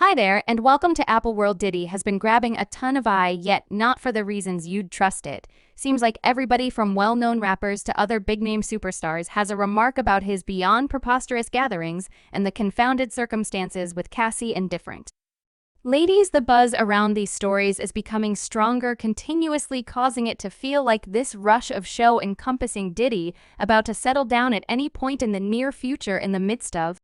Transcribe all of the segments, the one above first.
Hi there, and welcome to Apple World. Diddy has been grabbing a ton of eye, yet not for the reasons you'd trust it. Seems like everybody from well-known rappers to other big-name superstars has a remark about his beyond preposterous gatherings and the confounded circumstances with Cassie and different. Ladies, the buzz around these stories is becoming stronger, continuously causing it to feel like this rush of show encompassing Diddy about to settle down at any point in the near future in the midst of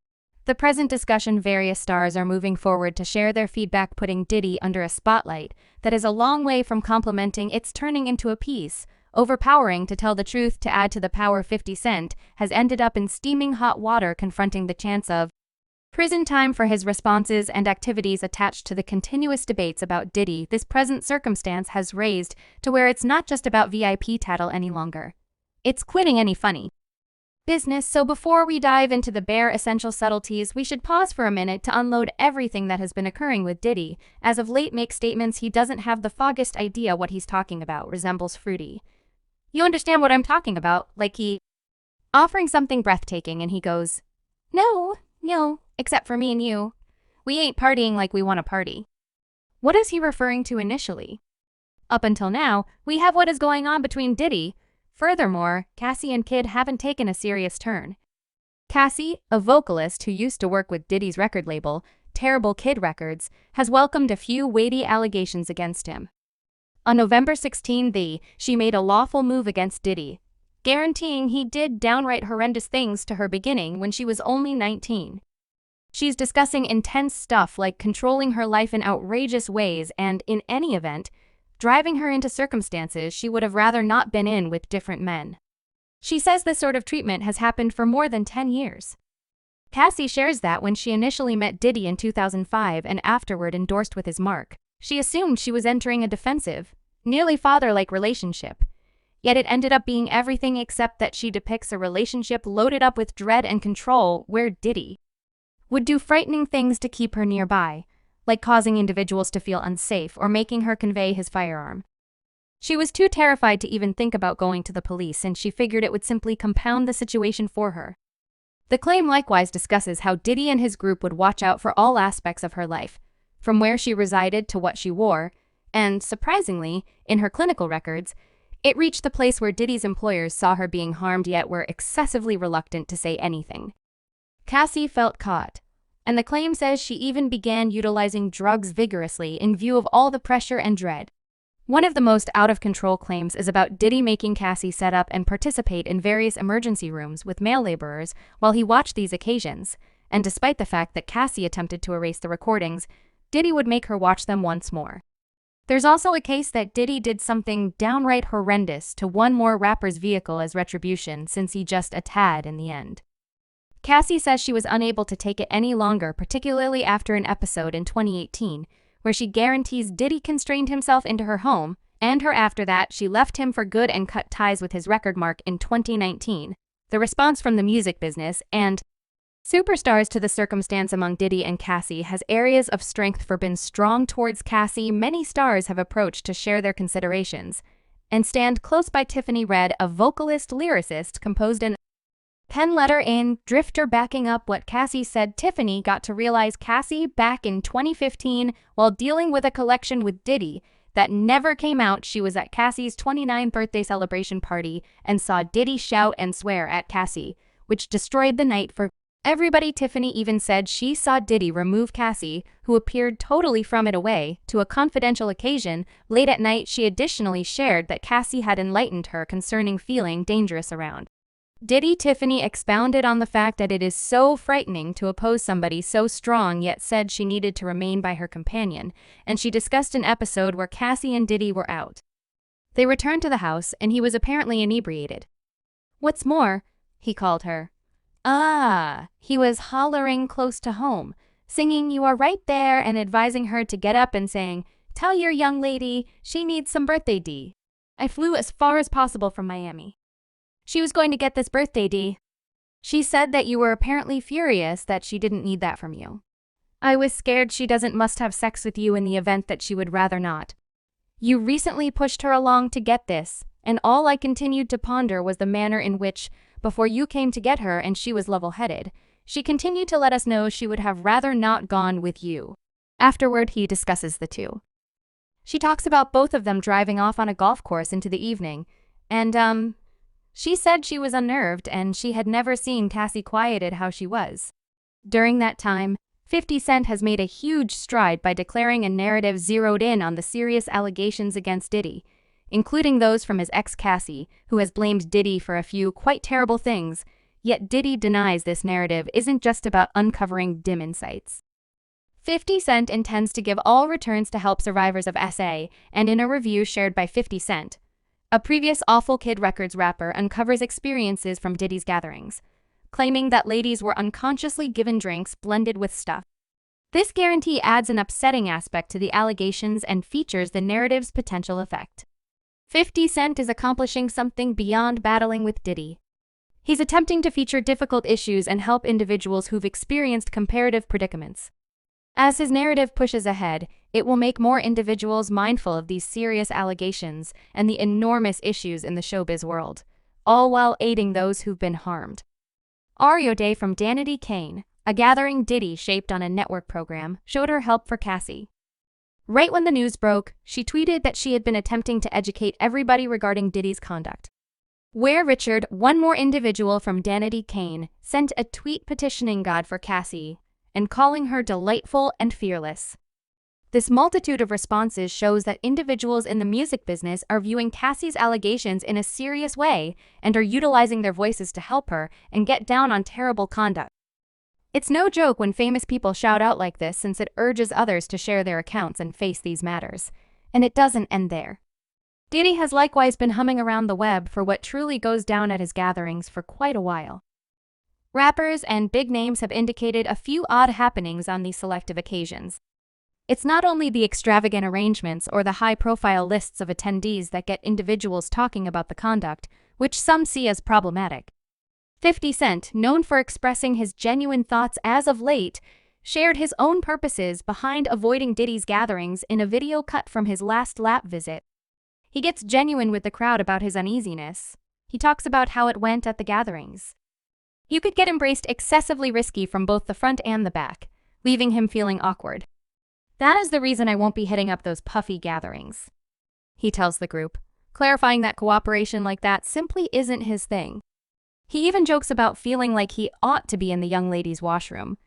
the present discussion. Various stars are moving forward to share their feedback, putting Diddy under a spotlight that is a long way from complimenting. It's turning into a piece, overpowering. To tell the truth, to add to the power, 50 Cent has ended up in steaming hot water, confronting the chance of prison time for his responses and activities attached to the continuous debates about Diddy. This present circumstance has raised to where it's not just about VIP tattle any longer. It's quitting any funny business. So before we dive into the bare essential subtleties, we should pause for a minute to unload everything that has been occurring with Diddy. As of late, makes statements he doesn't have the foggiest idea what he's talking about, resembles fruity. You understand what I'm talking about? Like he offering something breathtaking and he goes, no, except for me and you. We ain't partying like we want to party. What is he referring to initially? Up until now, we have what is going on between Diddy. Furthermore, Cassie and Kid haven't taken a serious turn. Cassie, a vocalist who used to work with Diddy's record label, Terrible Kid Records, has welcomed a few weighty allegations against him. On November 16, she made a lawful move against Diddy, guaranteeing he did downright horrendous things to her beginning when she was only 19. She's discussing intense stuff like controlling her life in outrageous ways and, in any event, driving her into circumstances she would have rather not been in with different men. She says this sort of treatment has happened for more than 10 years. Cassie shares that when she initially met Diddy in 2005 and afterward endorsed with his mark, she assumed she was entering a defensive, nearly father-like relationship. Yet it ended up being everything except that. She depicts a relationship loaded up with dread and control where Diddy would do frightening things to keep her nearby, like causing individuals to feel unsafe or making her convey his firearm. She was too terrified to even think about going to the police, and she figured it would simply compound the situation for her. The claim likewise discusses how Diddy and his group would watch out for all aspects of her life, from where she resided to what she wore, and, surprisingly, in her clinical records, it reached the place where Diddy's employers saw her being harmed yet were excessively reluctant to say anything. Cassie felt caught, and the claim says she even began utilizing drugs vigorously in view of all the pressure and dread. One of the most out-of-control claims is about Diddy making Cassie set up and participate in various emergency rooms with male laborers while he watched these occasions, and despite the fact that Cassie attempted to erase the recordings, Diddy would make her watch them once more. There's also a case that Diddy did something downright horrendous to one more rapper's vehicle as retribution, since he just a tad in the end. Cassie says she was unable to take it any longer, particularly after an episode in 2018, where she guarantees Diddy constrained himself into her home, and after that she left him for good and cut ties with his record mark in 2019. The response from the music business and superstars to the circumstance among Diddy and Cassie has areas of strength for been strong towards Cassie. Many stars have approached to share their considerations and stand close by. Tiffany Red, a vocalist lyricist, composed an pen letter in Drifter backing up what Cassie said. Tiffany got to realize Cassie back in 2015 while dealing with a collection with Diddy that never came out. She was at Cassie's 29th birthday celebration party and saw Diddy shout and swear at Cassie, which destroyed the night for everybody. Tiffany even said she saw Diddy remove Cassie, who appeared totally from it, away to a confidential occasion late at night. She additionally shared that Cassie had enlightened her concerning feeling dangerous around Diddy. Tiffany expounded on the fact that it is so frightening to oppose somebody so strong, yet said she needed to remain by her companion, and she discussed an episode where Cassie and Diddy were out. They returned to the house and he was apparently inebriated. What's more, he called her. He was hollering close to home, singing "You Are Right There" and advising her to get up and saying, "Tell your young lady she needs some birthday D. I flew as far as possible from Miami. She was going to get this birthday D. She said that you were apparently furious that she didn't need that from you. I was scared she must have sex with you in the event that she would rather not. You recently pushed her along to get this, and all I continued to ponder was the manner in which, before you came to get her and she was level-headed, she continued to let us know she would have rather not gone with you. Afterward, he discusses the two. She talks about both of them driving off on a golf course into the evening, and she said she was unnerved and she had never seen Cassie quieted how she was. During that time, 50 Cent has made a huge stride by declaring a narrative zeroed in on the serious allegations against Diddy, including those from his ex Cassie, who has blamed Diddy for a few quite terrible things, yet Diddy denies this narrative isn't just about uncovering dim insights. 50 Cent intends to give all returns to help survivors of SA, and in a review shared by 50 Cent, a previous Awful Kid Records rapper uncovers experiences from Diddy's gatherings, claiming that ladies were unconsciously given drinks blended with stuff. This guarantee adds an upsetting aspect to the allegations and features the narrative's potential effect. 50 Cent is accomplishing something beyond battling with Diddy. He's attempting to feature difficult issues and help individuals who've experienced comparative predicaments. As his narrative pushes ahead, it will make more individuals mindful of these serious allegations and the enormous issues in the showbiz world, all while aiding those who've been harmed. Ario Day from Diddy Kane, a gathering Diddy shaped on a network program, showed her help for Cassie. Right when the news broke, she tweeted that she had been attempting to educate everybody regarding Diddy's conduct. Where Richard, one more individual from Diddy Kane, sent a tweet petitioning God for Cassie and calling her delightful and fearless. This multitude of responses shows that individuals in the music business are viewing Cassie's allegations in a serious way and are utilizing their voices to help her and get down on terrible conduct. It's no joke when famous people shout out like this, since it urges others to share their accounts and face these matters. And it doesn't end there. Diddy has likewise been humming around the web for what truly goes down at his gatherings for quite a while. Rappers and big names have indicated a few odd happenings on these selective occasions. It's not only the extravagant arrangements or the high-profile lists of attendees that get individuals talking about the conduct, which some see as problematic. 50 Cent, known for expressing his genuine thoughts as of late, shared his own purposes behind avoiding Diddy's gatherings in a video cut from his last lap visit. He gets genuine with the crowd about his uneasiness. He talks about how it went at the gatherings. You could get embraced excessively risky from both the front and the back, leaving him feeling awkward. That is the reason I won't be hitting up those puffy gatherings, he tells the group, clarifying that cooperation like that simply isn't his thing. He even jokes about feeling like he ought to be in the young ladies' washroom,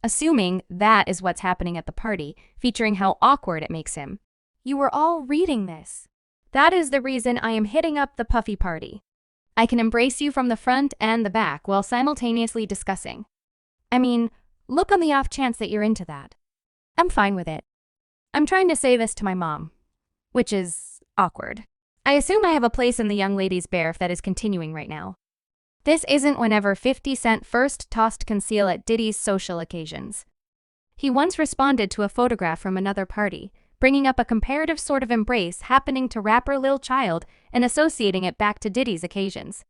assuming that is what's happening at the party, featuring how awkward it makes him. You were all reading this. That is the reason I am hitting up the puffy party. I can embrace you from the front and the back while simultaneously discussing. I mean, look on the off chance that you're into that. I'm fine with it. I'm trying to say this to my mom, which is awkward. I assume I have a place in the young ladies' bear if that is continuing right now. This isn't whenever 50 Cent first tossed conceal at Diddy's social occasions. He once responded to a photograph from another party, bringing up a comparative sort of embrace happening to rapper Lil Child and associating it back to Diddy's occasions.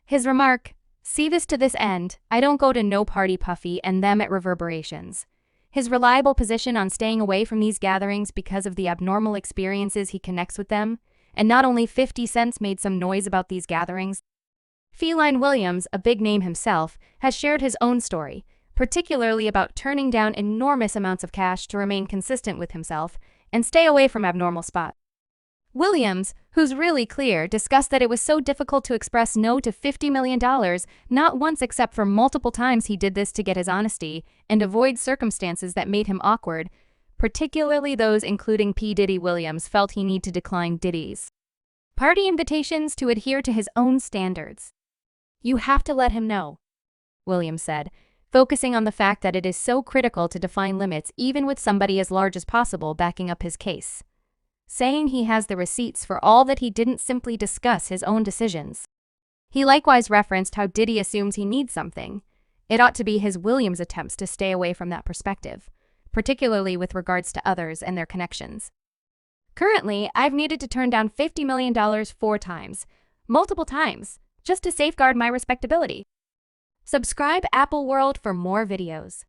His remark, "See this to this end, I don't go to no party puffy and them at reverberations." His reliable position on staying away from these gatherings because of the abnormal experiences he connects with them, and not only 50 Cent made some noise about these gatherings. Feline Williams, a big name himself, has shared his own story, particularly about turning down enormous amounts of cash to remain consistent with himself and stay away from abnormal spots. Williams, who's really clear, discussed that it was so difficult to express no to $50 million, not once except for multiple times he did this to get his honesty and avoid circumstances that made him awkward, particularly those including P. Diddy. Williams felt he need to decline Diddy's party invitations to adhere to his own standards. You have to let him know, Williams said, focusing on the fact that it is so critical to define limits even with somebody as large as possible backing up his case, saying he has the receipts for all that he didn't simply discuss his own decisions. He likewise referenced how Diddy assumes he needs something. It ought to be his Williams attempts to stay away from that perspective, particularly with regards to others and their connections. Currently, I've needed to turn down $50 million 4 times, multiple times, just to safeguard my respectability. Subscribe Apple World for more videos.